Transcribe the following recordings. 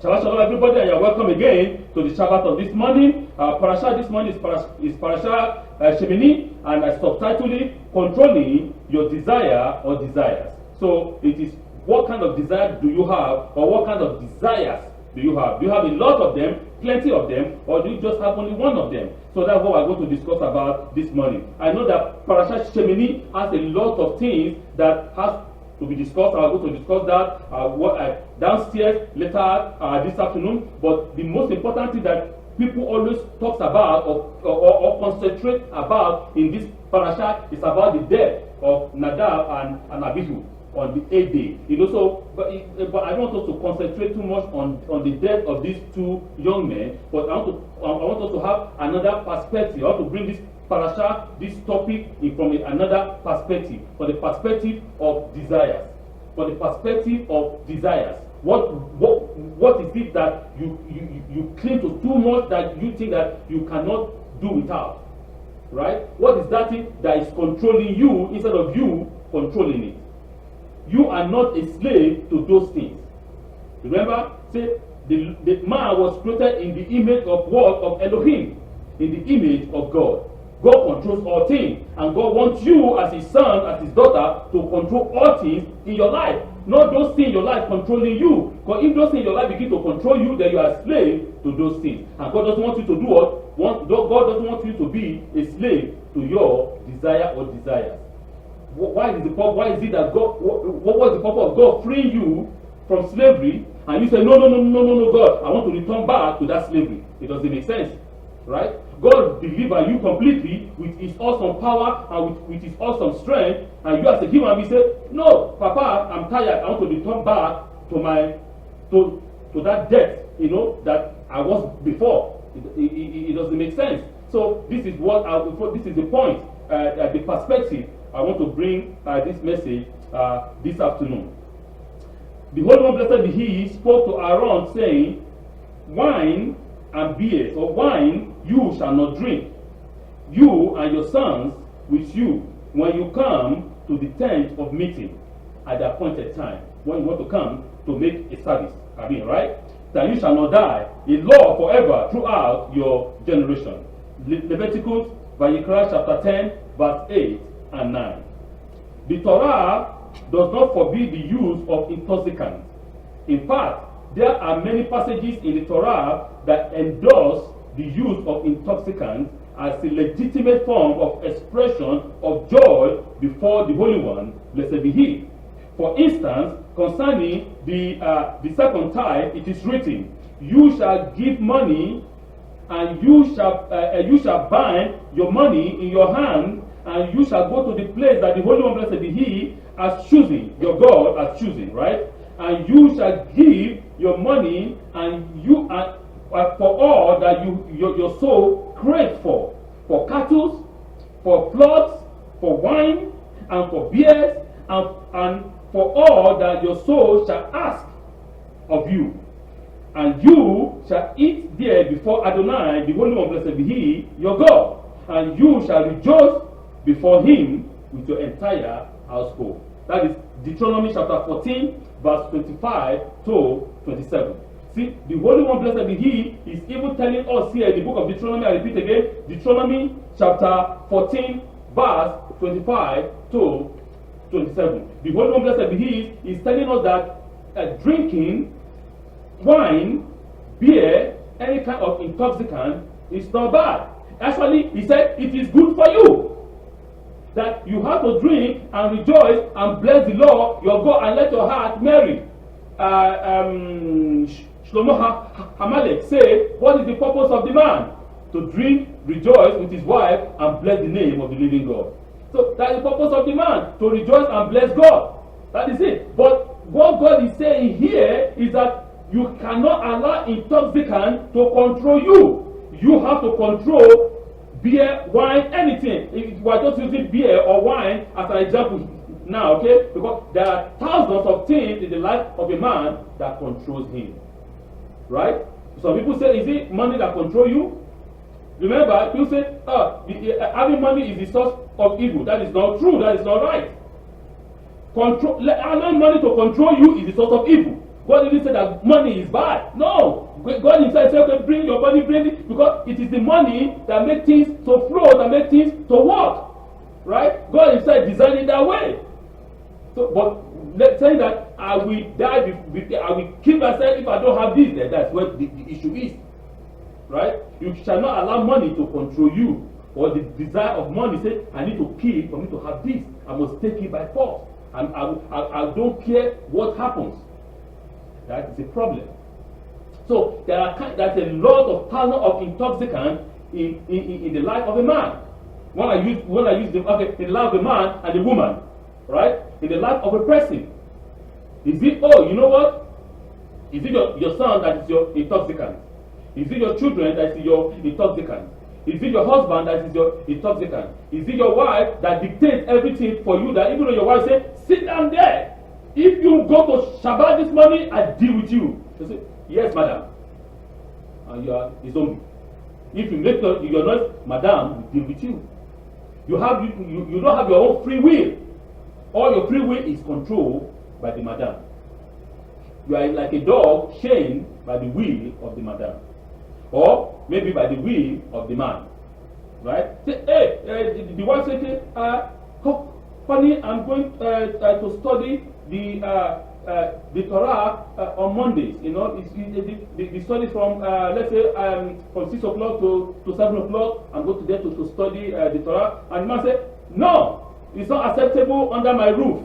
Shabbat shalom, everybody, and you're welcome again to the Shabbat of this morning. Parashat this morning is Parashat Shemini, and I subtitled it Controlling Your Desire or Desires. So it is what kind of desire do you have, or what kind of desires do you have? Do you have a lot of them, plenty of them, or do you just have only one of them? So that's what we're going to discuss about this morning. I know that Parashat Shemini has a lot of things that has to be discussed. I'm going to discuss that downstairs later this afternoon. But the most important thing that people always talk about or concentrate about in this parasha is about the death of Nadab and Abihu on the 8th day. You know, so but I don't want us to concentrate too much on the death of these two young men. But I want us to have another perspective. I want to bring this parasha, this topic, from another perspective, for the perspective of desires. For the perspective of desires. What is it that you cling to too much that you think that you cannot do without? Right? What is that thing that is controlling you instead of you controlling it? You are not a slave to those things. Remember, say the man was created in the image of what? Of Elohim, in the image of God. God controls all things, and God wants you as his son, as his daughter, to control all things in your life. Not those things in your life controlling you. Because if those things in your life begin to control you, then you are a slave to those things. And God doesn't want you to do what? God doesn't want you to be a slave to your desire or desires. Why is it that God? What was the purpose of God freeing you from slavery? And you say, no, God, I want to return back to that slavery. It doesn't make sense, right? God deliver you completely with his awesome power and with his awesome strength, and you as a human being say, no, Papa, I'm tired. I want to return back to that death, that I was before. It doesn't make sense. So this is this is the point, the perspective I want to bring this message this afternoon. The Holy One, blessed be He, spoke to Aaron, saying, wine and beer, or wine you shall not drink, you and your sons with you, when you come to the tent of meeting at the appointed time, when you want to come to make a service. Right? That you shall not die, a law forever throughout your generation. Leviticus, Vayikra chapter 10, verse 8 and 9. The Torah does not forbid the use of intoxicants. In fact, there are many passages in the Torah that endorse the use of intoxicants as a legitimate form of expression of joy before the Holy One, blessed be He. For instance, concerning the second tithe, it is written, you shall give money, and you shall bind your money in your hand, and you shall go to the place that the Holy One, blessed be He, has chosen, your God has chosen, right? And you shall give your money, and you for all that your soul craves for cattle, for flocks, for wine, and for beers, and for all that your soul shall ask of you. And you shall eat there before Adonai, the Holy One, blessed be He, your God. And you shall rejoice before Him with your entire household. That is Deuteronomy chapter 14, verse 25 to 27. See, the Holy One, blessed be He, is even telling us here in the book of Deuteronomy, I repeat again, Deuteronomy chapter 14, verse 25 to 27. The Holy One, blessed be He, is telling us that drinking wine, beer, any kind of intoxicant is not bad. Actually, he said it is good for you. That you have to drink and rejoice and bless the Lord your God and let your heart merry. Shlomo Hamelech say, what is the purpose of the man? To drink, rejoice with his wife, and bless the name of the living God. So that is the purpose of the man, to rejoice and bless God. That is it. But what God is saying here is that you cannot allow intoxicant to control you. You have to control beer, wine, anything. If we are just using beer or wine as an example now, okay? Because there are thousands of things in the life of a man that controls him. Right? Some people say, is it money that controls you? Remember, people say, having money is the source of evil. That is not true. That is not right. Allowing money to control you is the source of evil. God didn't say that money is bad. No. God himself said, okay, bring your money, bring it, because it is the money that makes things to flow, that makes things to work. Right? God himself designed it that way. So, but let's say that I will die, I will kill myself if I don't have this. Then that's what the issue is. Right? You shall not allow money to control you, or the desire of money. Say, I need to kill for me to have this. I must take it by force. And I don't care what happens. That is a problem. So there's a lot of thousands of intoxicants in the life of a man. When I use the in the life of a man and a woman, right? In the life of a person. Is it, oh, you know what? Is it your son that is your intoxicant? Is it your children that is your intoxicant? Is it your husband that is your intoxicant? Is it your wife that dictates everything for you, that even though your wife says, sit down there. If you go to Shabbat this morning, I deal with you. You say, yes, madam. And you are a zombie. If you make your noise, madam will deal with you. You don't have your own free will. All your free will is controlled by the madam. You are like a dog chained by the will of the madam. Or maybe by the will of the man. Right? Say, hey, the wife says, honey, I'm going to study the Torah on Mondays. You know, the study from, let's say, from 6 o'clock to 7 o'clock. I'm going to there to study the Torah. And the man said, no, it's not acceptable under my roof.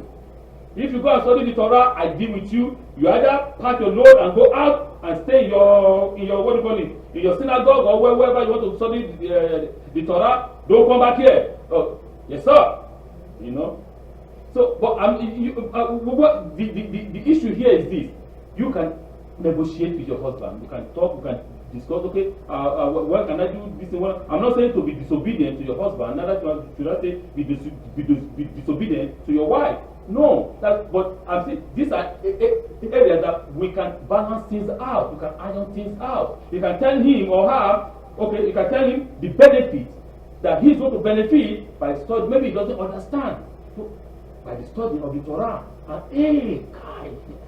If you go and study the Torah, I deal with you. You either pack your load and go out and stay in your what do you call it, in your synagogue or wherever you want to study the Torah. Don't come back here. Oh, yes, sir. You know. So, but what the issue here is this: you can negotiate with your husband. You can talk. You can discuss. Okay, when can I do this? I'm not saying to be disobedient to your husband. Neither should I say be disobedient to your wife. No, but I'm saying these are areas that we can balance things out. We can iron things out. You can tell him or her, okay, you can tell him the benefit that he's going to benefit by studying. Maybe he doesn't understand. So, by the study of the Torah. And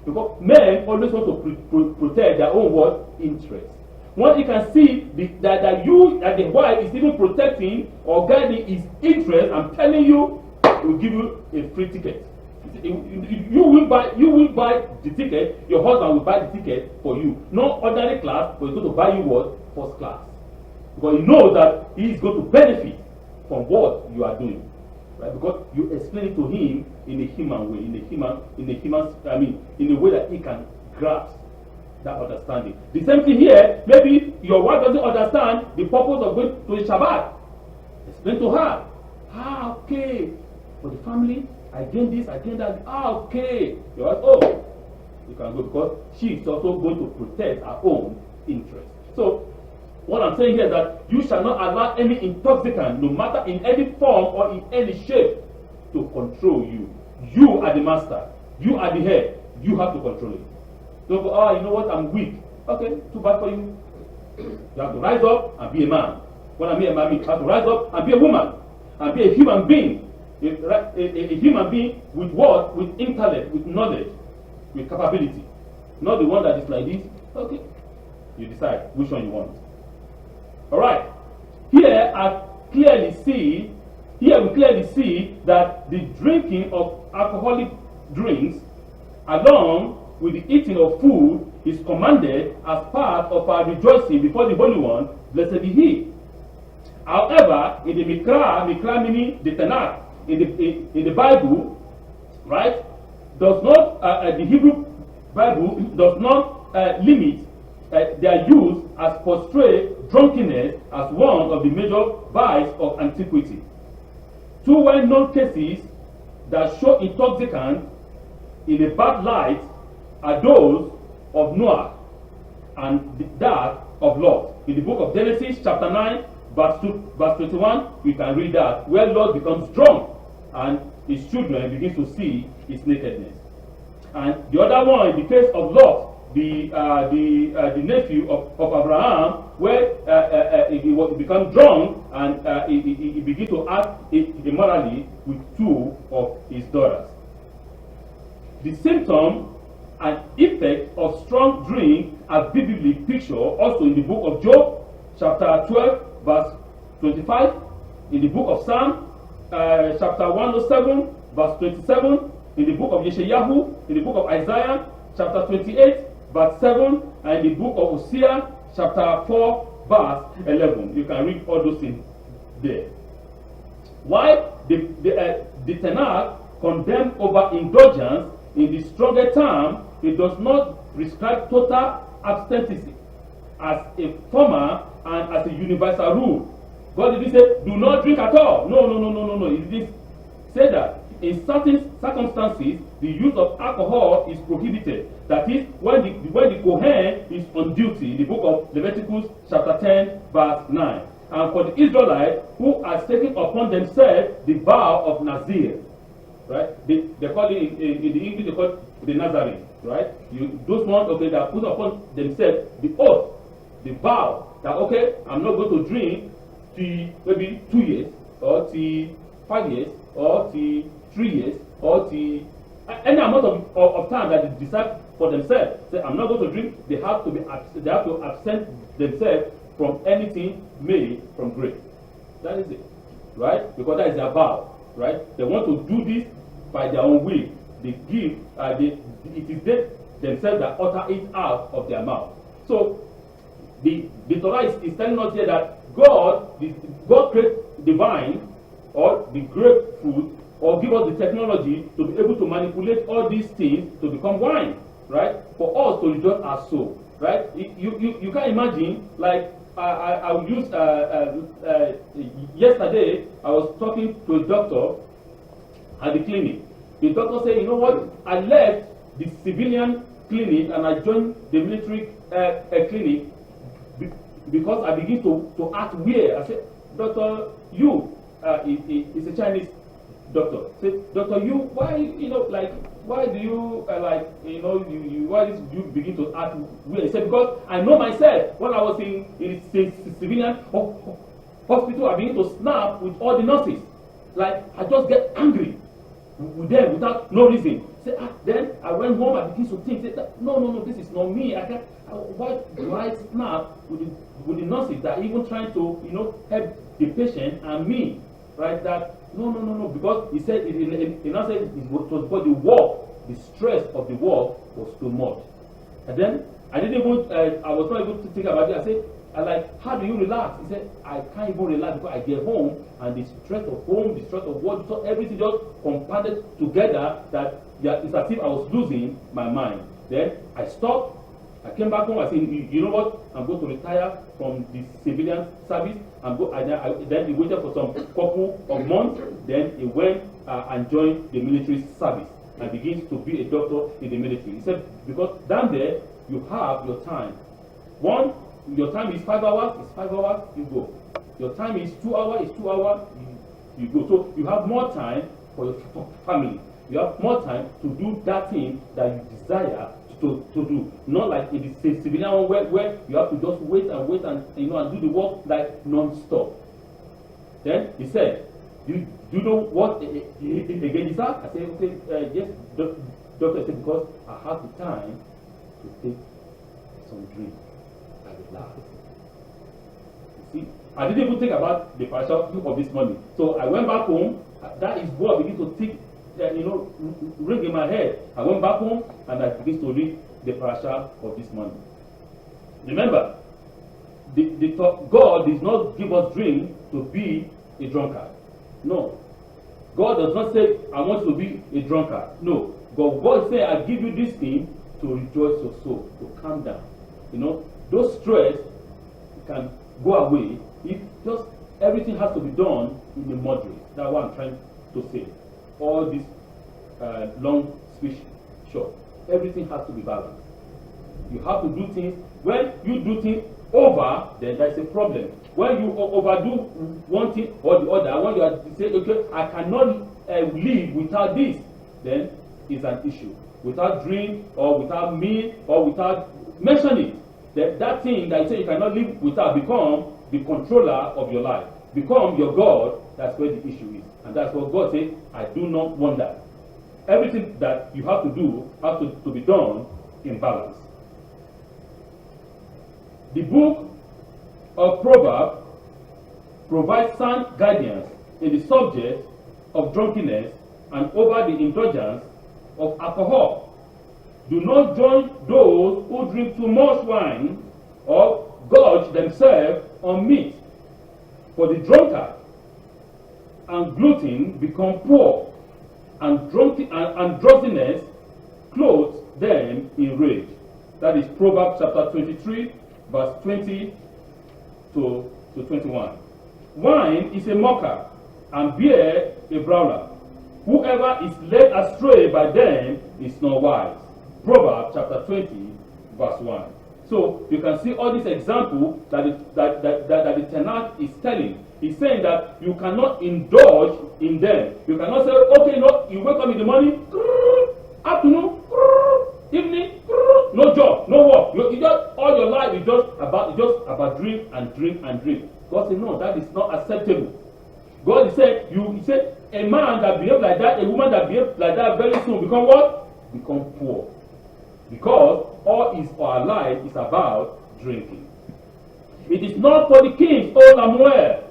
because men always want to protect their own what? Interest. When you can see that the wife is even protecting or guiding his interest, I'm telling you, it will give you a free ticket. You will buy the ticket. Your husband will buy the ticket for you. Not ordinary class, but he's going to buy you what? First class. Because he knows that he is going to benefit from what you are doing, right? Because you explain it to him in a human way, in a way that he can grasp that understanding. The same thing here. Maybe your wife doesn't understand the purpose of going to a Shabbat. Explain to her. Okay. For the family, I gain this, I gain that. Okay. You're like, oh, you can go, because she is also going to protect her own interest. So, what I'm saying here is that you shall not allow any intoxicant, no matter in any form or in any shape, to control you. You are the master. You are the head. You have to control it. Don't go, you know what, I'm weak. Okay, too bad for you. You have to rise up and be a man. When I mean a man, you have to rise up and be a woman. And be a human being. A human being with what? With intellect, with knowledge, with capability. Not the one that is like this. Okay. You decide which one you want. Alright. Here we clearly see that the drinking of alcoholic drinks along with the eating of food is commanded as part of our rejoicing before the Holy One, blessed be He. However, in the Mikra meaning the Tanakh, in the Bible, right, does not the Hebrew Bible does not limit their use as portray drunkenness as one of the major vices of antiquity. Two well-known cases that show intoxicants in a bad light are those of Noah and that of Lot. In the book of Genesis, chapter 9, verse 21, we can read that, where Lot becomes drunk and his children begin to see his nakedness. And the other one, in the case of Lot, the nephew of Abraham, where he becomes drunk and he began to act immorally with two of his daughters. The symptoms an effect of strong drink are vividly pictured also in the book of Job, chapter 12, verse 25, in the book of Psalm, chapter 107, verse 27, in the book of YHWH, in the book of Isaiah, chapter 28, verse 7, and in the book of Hosea, chapter 4, verse 11. You can read all those things there. Why the Tanakh condemned over indulgence in the stronger term, it does not prescribe total abstinence as a former and as a universal rule. God didn't say, do not drink at all. No. He didn't say that. In certain circumstances, the use of alcohol is prohibited. That is, when the Kohen is on duty, in the book of Leviticus, chapter 10, verse 9. And for the Israelites who are taking upon themselves the vow of Nazir, right? They call it in the English, they call it the Nazarene, right? Those ones, okay, that put upon themselves the oath, the vow that, okay, I'm not going to drink till maybe 2 years, or till 5 years, or till 3 years, or till any amount of time that they decide for themselves. Say, I'm not going to drink. They have to absent themselves from anything made from grape. That is it, right? Because that is their vow, right? They want to do this by their own will. They give. It is they themselves that utter it out of their mouth. So the Torah is telling us here that God created the vine or the grapefruit, or give us the technology to be able to manipulate all these things to become wine, right? For us to rejoice our soul, right? You can imagine, like I will use yesterday I was talking to a doctor at the clinic. The doctor said, you know what? I left the civilian clinic and I joined the military clinic because I begin to act weird. I said, Doctor, you, it's a Chinese doctor. Say, Doctor, you, why, why do you, why did you begin to act weird? He said, because I know myself. When I was in civilian hospital, I began to snap with all the nurses. Like, I just get angry with them without no reason. Then I went home, I began to think, no, this is not me. Why do I snap with the nurses that are even trying to, help the patient and me? Right? That no, because he said he now said it was because the work, the stress of the work was too much. And then I was not able to think about it. I said, how do you relax? He said, I can't even relax because I get home and the stress of home, the stress of work, so everything just compounded together that it's as if I was losing my mind. Then I stopped. I came back home. I said, you know what? I'm going to retire from the civilian service. Then he waited for some couple of months. Then he went and joined the military service and begins to be a doctor in the military. He said, because down there you have your time. Your time is 5 hours. It's 5 hours. You go. Your time is 2 hours. It's 2 hours. You go. So you have more time for your family. You have more time to do that thing that you desire to do, not like in the civilian one where you have to just wait and and do the work like non-stop. Then he said, do you know what again is that? I said, okay, yes, doctor said, because I have the time to take some drink. I relax. You see, I didn't even think about the Parashat of this morning. So I went back home. That is what I began to think. Ring in my head. I went back home and I began to read the Parashat of this morning. Remember, God does not give us drink to be a drunkard. No. God does not say, I want you to be a drunkard. No. God says, I give you this thing to rejoice your soul, to calm down. Those stress can go away if just everything has to be done in a moderate. That's what I'm trying to say. All this long speech short. Everything has to be balanced. You have to do things. When you do things over, then there's a problem. When you overdo one thing or the other, when you are saying, okay, I cannot live without this, then it's an issue. Without drink or without meal or without mentioning it, that thing that you say you cannot live without become the controller of your life, become your God. That's where the issue is. And that's what God says, I do not want that. Everything that you have to do has to be done imbalance. The book of Proverbs provides sound guidance in the subject of drunkenness and over the indulgence of alcohol. Do not join those who drink too much wine or gorge themselves on meat, for the drunkard and glutton become poor, and drowsiness clothes them in rage. That is Proverbs chapter 23, verse 20 to 21. Wine is a mocker, and beer a brawler. Whoever is led astray by them is not wise. Proverbs chapter 20, verse 1. So you can see all these examples that the tenant is telling. He's saying that you cannot indulge in them. You cannot say, okay, no, you wake up in the morning, afternoon, evening, no job, no work. You just all your life is just about drink and drink and drink. God said, no, that is not acceptable. God said, he said, a man that behaves like that, a woman that behaves like that, very soon become what? Become poor. Because all is for our life is about drinking. It is not for the king's old and well.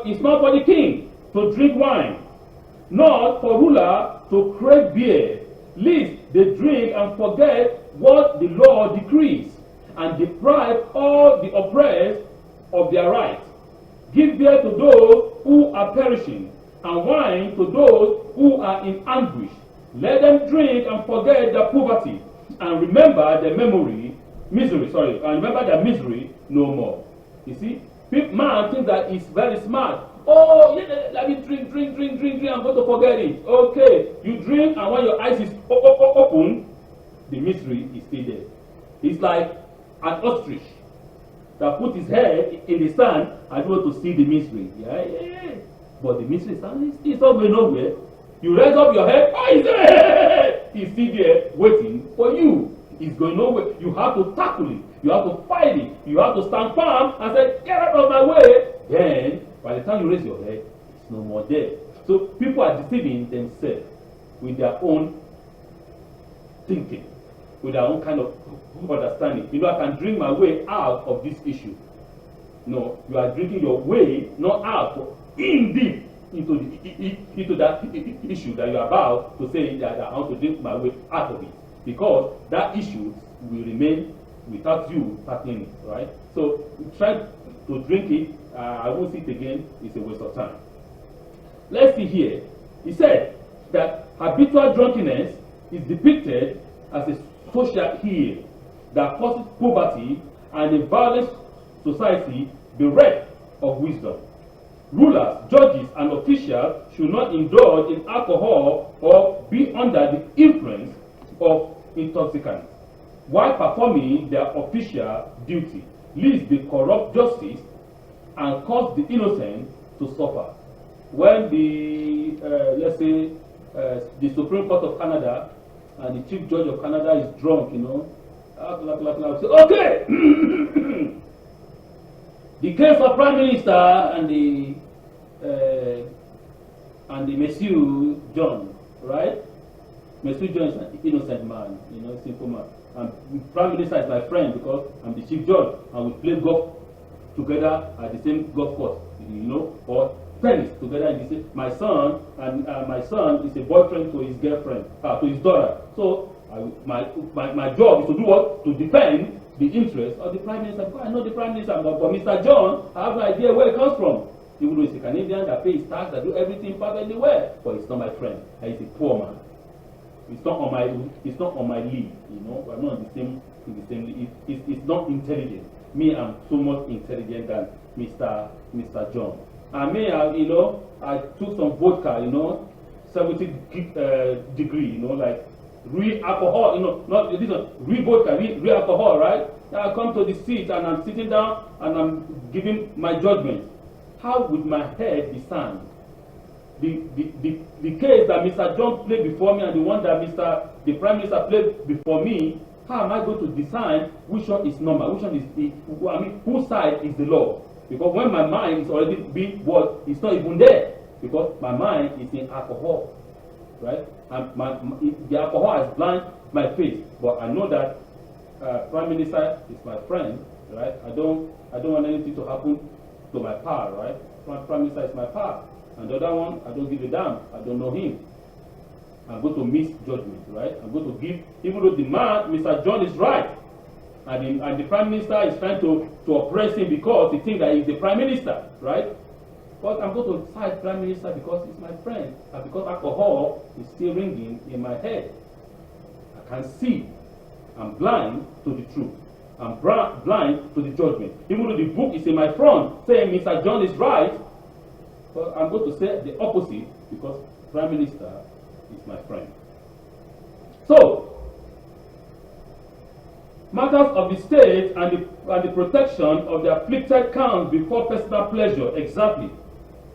It's not for the king to drink wine, nor for ruler to crave beer, lest they drink and forget what the law decrees, and deprive all the oppressed of their right. Give beer to those who are perishing, and wine to those who are in anguish. Let them drink and forget their poverty, and remember their misery no more. You see, man thinks that he's very smart. Oh, yeah, let me drink, I'm going to forget it. Okay, you drink, and when your eyes is open, the misery is still there. It's like an ostrich that put his head in the sand and want to see the misery. Yeah. But the misery is not going nowhere. You raise up your head, he's there. He's still there waiting for you. He's going nowhere. You have to tackle it. You have to fight it. You have to stand firm and say, get out of my way. Then, by the time you raise your head, it's no more there. So people are deceiving themselves with their own thinking, with their own kind of understanding. You know, I can drink my way out of this issue. No, you are drinking your way, not out, but in deep into that issue that you are about to say that I want to drink my way out of it. Because that issue will remain without you tackling it, right? So try to drink it, I won't see it again, it's a waste of time. Let's see here. He said that habitual drunkenness is depicted as a social ill that causes poverty and a violent society bereft of wisdom. Rulers, judges, and officials should not indulge in alcohol or be under the influence of intoxicants while performing their official duty, lest they corrupt justice and cause the innocent to suffer. When the, let's say, the Supreme Court of Canada and the Chief Judge of Canada is drunk, you know, say, okay, the case of Prime Minister and the Monsieur John, right? Monsieur John is an innocent man, you know, simple man. And Prime Minister is my friend because I'm the Chief Judge and we play golf together at the same golf course, you know, or tennis together in the same. My son is a boyfriend to his girlfriend, to his daughter. So my job is to do what? To defend the interest of the Prime Minister. Because I know the Prime Minister, but Mr. John, I have no idea where it comes from. Even though he's a Canadian that pays tax, that do everything perfectly well, but he's not my friend. And he's a poor man. It's not on my league, you know. We're not in the same league. It's not intelligent. Me, I'm so much intelligent than Mr. John. And me, you know, I took some vodka, you know, 70 degree, you know, like real alcohol, you know, not this one, real vodka, real alcohol, right? Now I come to the seat and I'm sitting down and I'm giving my judgment. How would my head be sound? The case that Mr. John played before me and the one that the Prime Minister played before me, how am I going to decide which one is normal, which one is whose side is the law? Because when my mind is already being what, it's not even there. Because my mind is in alcohol. right? And the alcohol has blinded my face, but I know that Prime Minister is my friend, right? I don't want anything to happen to my pal, right? Prime Minister is my pal, and the other one, I don't give a damn. I don't know him. I'm going to miss judgment, right? I'm going to give, even though the man, Mr. John, is right, and the Prime Minister is trying to oppress him because he thinks that he's the Prime Minister, right? But I'm going to side Prime Minister because he's my friend, and because alcohol is still ringing in my head. I can see. I'm blind to the truth. I'm blind to the judgment. Even though the book is in my front saying Mr. John is right, but I'm going to say the opposite because Prime Minister is my friend. So, matters of the state and the protection of the afflicted comes before personal pleasure. Exactly.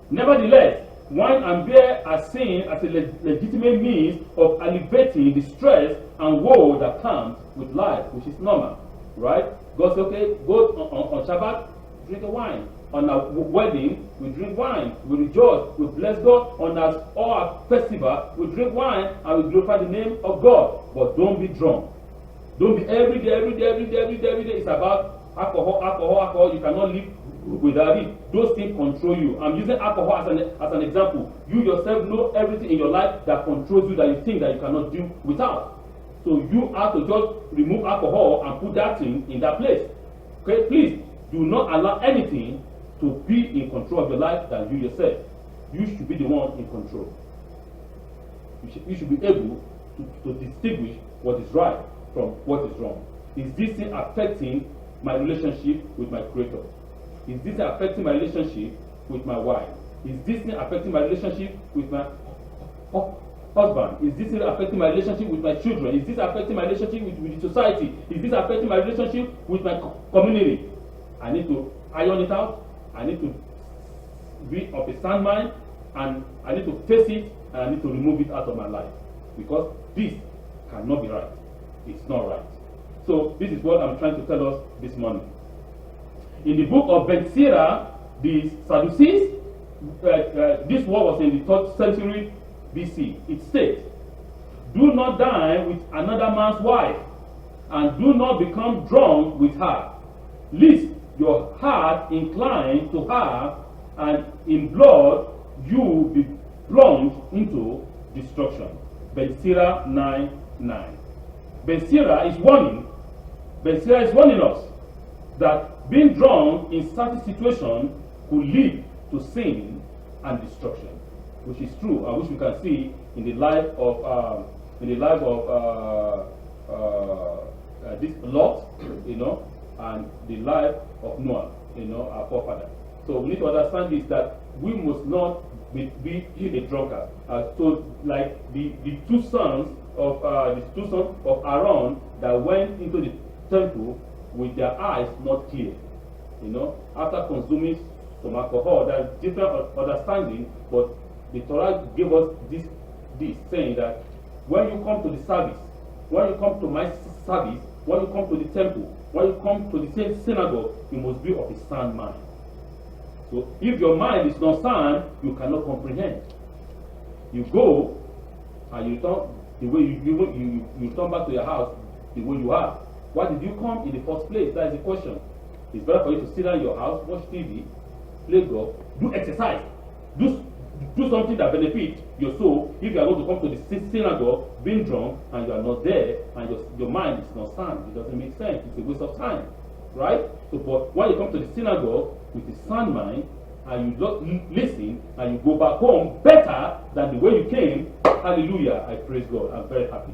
Nevertheless, wine and beer are seen as a legitimate means of alleviating the stress and woe that comes with life, which is normal, right? God said, okay, go on Shabbat, drink a wine. On our wedding, we drink wine, we rejoice, we bless God. On our festival, we drink wine and we glorify the name of God. But don't be drunk. Don't be every day. It's about alcohol. You cannot live without it. Those things control you. I'm using alcohol as an example. You yourself know everything in your life that controls you that you think that you cannot do without. So you have to just remove alcohol and put that thing in that place. Okay, please do not allow anything to be in control of your life than you yourself. You should be the one in control. You should be able to distinguish what is right from what is wrong. Is this thing affecting my relationship with my Creator? Is this affecting my relationship with my wife? Is this thing affecting my relationship with my husband? Is this thing affecting my relationship with my children? Is this affecting my relationship with the society? Is this affecting my relationship with my community? I need to iron it out. I need to be of a sound mind, and I need to face it, and I need to remove it out of my life, because this cannot be right. It's not right. So this is what I'm trying to tell us this morning. In the book of Deut, the Sadducees, this word was in the 3rd century BC. It states, "Do not dine with another man's wife, and do not become drunk with her, lest your heart incline to her, and in blood you be plunged into destruction." Deut 9:9. Deut is warning. Deut is warning us that being drunk in certain situations could lead to sin and destruction, which is true, which we can see in the life of this Lot, and the life of Noah, our forefather. So we need to understand this, that we must not be a drunkard. So like the two sons of Aaron that went into the temple with their eyes not clear, after consuming some alcohol. There's different understanding, but the Torah gave us this saying that when you come to the service, when you come to my service, when you come to the temple, when you come to the same synagogue, you must be of a sound mind. So if your mind is not sound, you cannot comprehend. You go and you return the way you return back to your house the way you are. Why did you come in the first place? That is the question. It's better for you to sit down in your house, watch TV, play golf, do exercise, do something that benefits your soul. If you are going to come to the synagogue being drunk and you are not there and your mind is not sound, it doesn't make sense. It's a waste of time, right? So, but when you come to the synagogue with a sound mind and you just listen and you go back home better than the way you came, hallelujah, I praise God. I'm very happy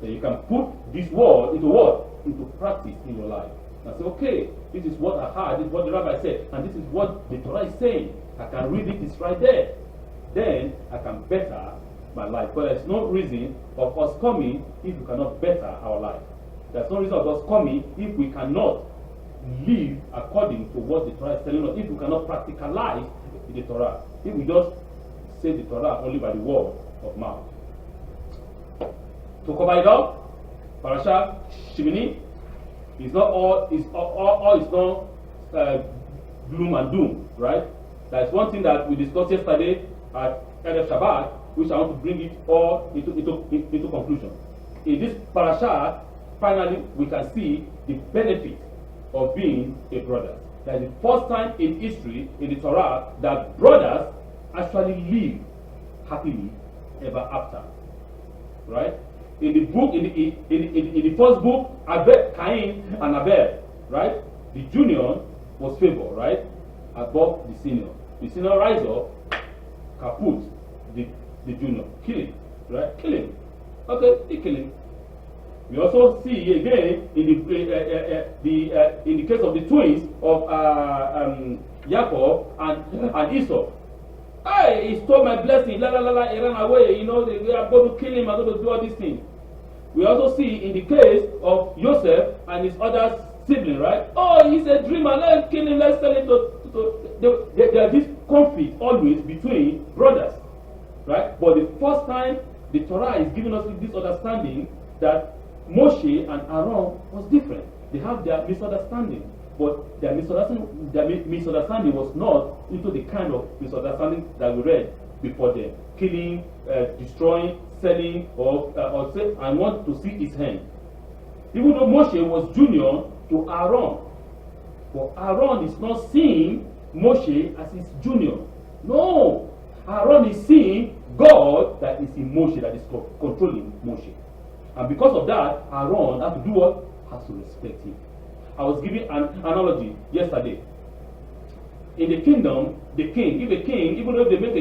that you can put this word into practice in your life. And say, okay, this is what I heard, this is what the rabbi said, and this is what the Torah is saying. I can read it, it's right there. Then I can better my life. But there's no reason of us coming if we cannot better our life. There's no reason of us coming if we cannot live according to what the Torah is telling us, if we cannot practicalize the Torah, if we just say the Torah only by the word of mouth. To cover it up, Parashat Shemini is not all is not gloom and doom, right? That's one thing that we discussed yesterday at YHWH, which I want to bring it all into conclusion. In this Parashat, finally, we can see the benefit of being a brother. That is the first time in history, in the Torah, that brothers actually live happily ever after. Right? In the book, in the first book, Cain and Abel, right? The junior was favored, right? Above the senior. The senior rise up, kaput, the junior. Kill him, right? Kill him. Okay, he kill him. We also see again in the case of the twins of Jacob and Esau. Hey, he stole my blessing. La la la la. He ran away. You know, we are going to kill him. I'm going to do all these things. We also see in the case of Joseph and his other sibling, right? Oh, he's a dreamer. Let's kill him. Let's sell him there is this conflict always between brothers, right? But the first time the Torah is giving us this understanding that Moshe and Aaron was different. They have their misunderstanding, but their misunderstanding was not into the kind of misunderstanding that we read before them. Killing, destroying, selling, or say, I want to see his hand. Even though Moshe was junior to Aaron, but Aaron is not seeing Moshe as his junior. No, Aaron is seeing God that is in Moshe, that is controlling Moshe. And because of that, Aaron has to do what? Has to respect him. I was giving an analogy yesterday. In the kingdom, the king, if a king, even though they make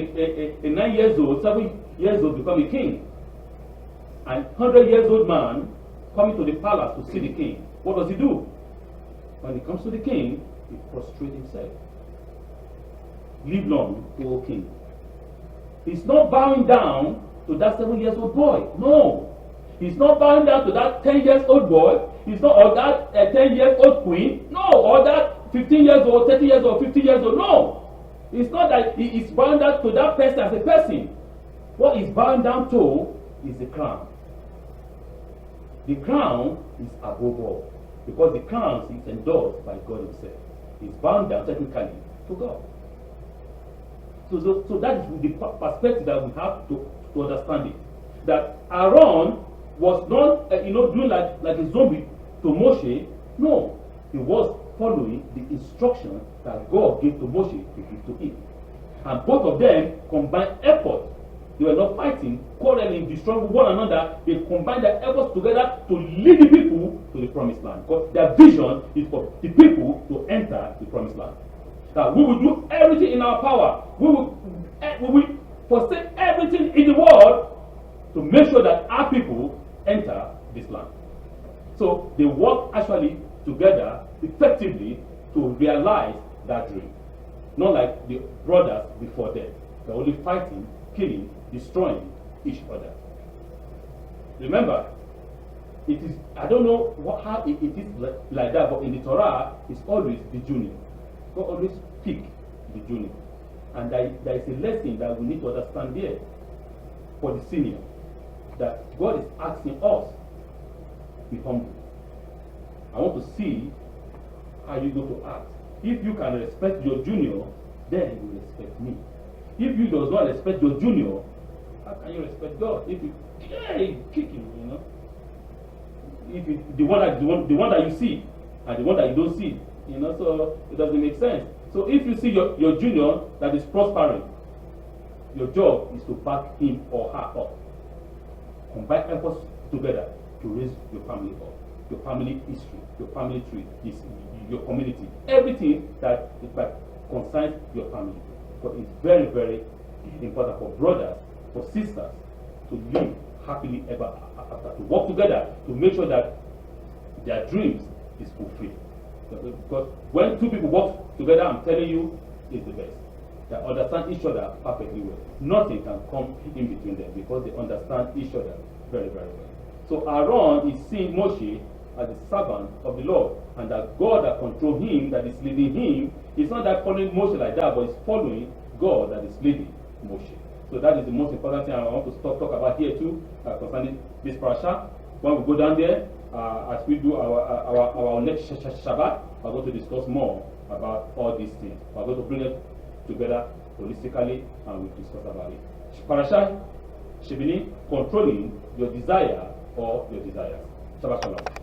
a 9 years old, 7 years old become a king, and 100 years old man coming to the palace to see the king, what does he do? When he comes to the king, he prostrates himself. Live long, O king. He's not bowing down to that 7 years old boy. No. He's not bowing down to that 10 years old boy. He's not, or that 10 years old queen. No. Or that 15 years old, 30 years old, 50 years old. No. It's not that he is bowing down to that person as a person. What he's bowing down to is the crown. The crown is above all. Because the crown is endorsed by God himself. He's bound down technically to God. So that is the perspective that we have to understand it. That Aaron was not, doing like a zombie to Moshe. No, he was following the instruction that God gave to Moshe to give to him. And both of them combined effort. They were not fighting, quarreling, destroying one another. They combined their efforts together to lead the people to the promised land. Because their vision is for the people to enter the promised land. That we will do everything in our power. We will forsake everything in the world to make sure that our people enter this land. So they work actually together effectively to realize that dream. Not like the brothers before them. They're only fighting, killing, destroying each other. Remember, it is, I don't know how it is like that, but in the Torah, it's always the junior. God always pick the junior. And there is a lesson that we need to understand there for the senior. That God is asking us, be humble. I want to see how you go to act. If you can respect your junior, then you will respect me. If you does not respect your junior, how can you respect God? If you kick him, If you, the one that you see and the one that you don't see, so it doesn't make sense. So if you see your junior that is prospering, your job is to back him or her up. Combine efforts together to raise your family up, your family history, your family tree, your community, everything that concerns your family. But it's very, very important for brothers, for sisters to live happily ever after, to work together to make sure that their dreams is fulfilled. Because when two people work together, I'm telling you, it's the best. They understand each other perfectly well. Nothing can come in between them because they understand each other very, very well. So Aaron is seeing Moshe as the servant of the Lord, and that God that controls him, that is leading him, is not that following Moshe like that, but it's following God that is leading Moshe. So that is the most important thing I want to talk about here too, concerning this parasha. When we go down there, as we do our next Shabbat, we're going to discuss more about all these things. We're going to bring it together holistically and we'll discuss about it. Parashat Shemini, controlling your desire or your desires. Shabbat Shalom.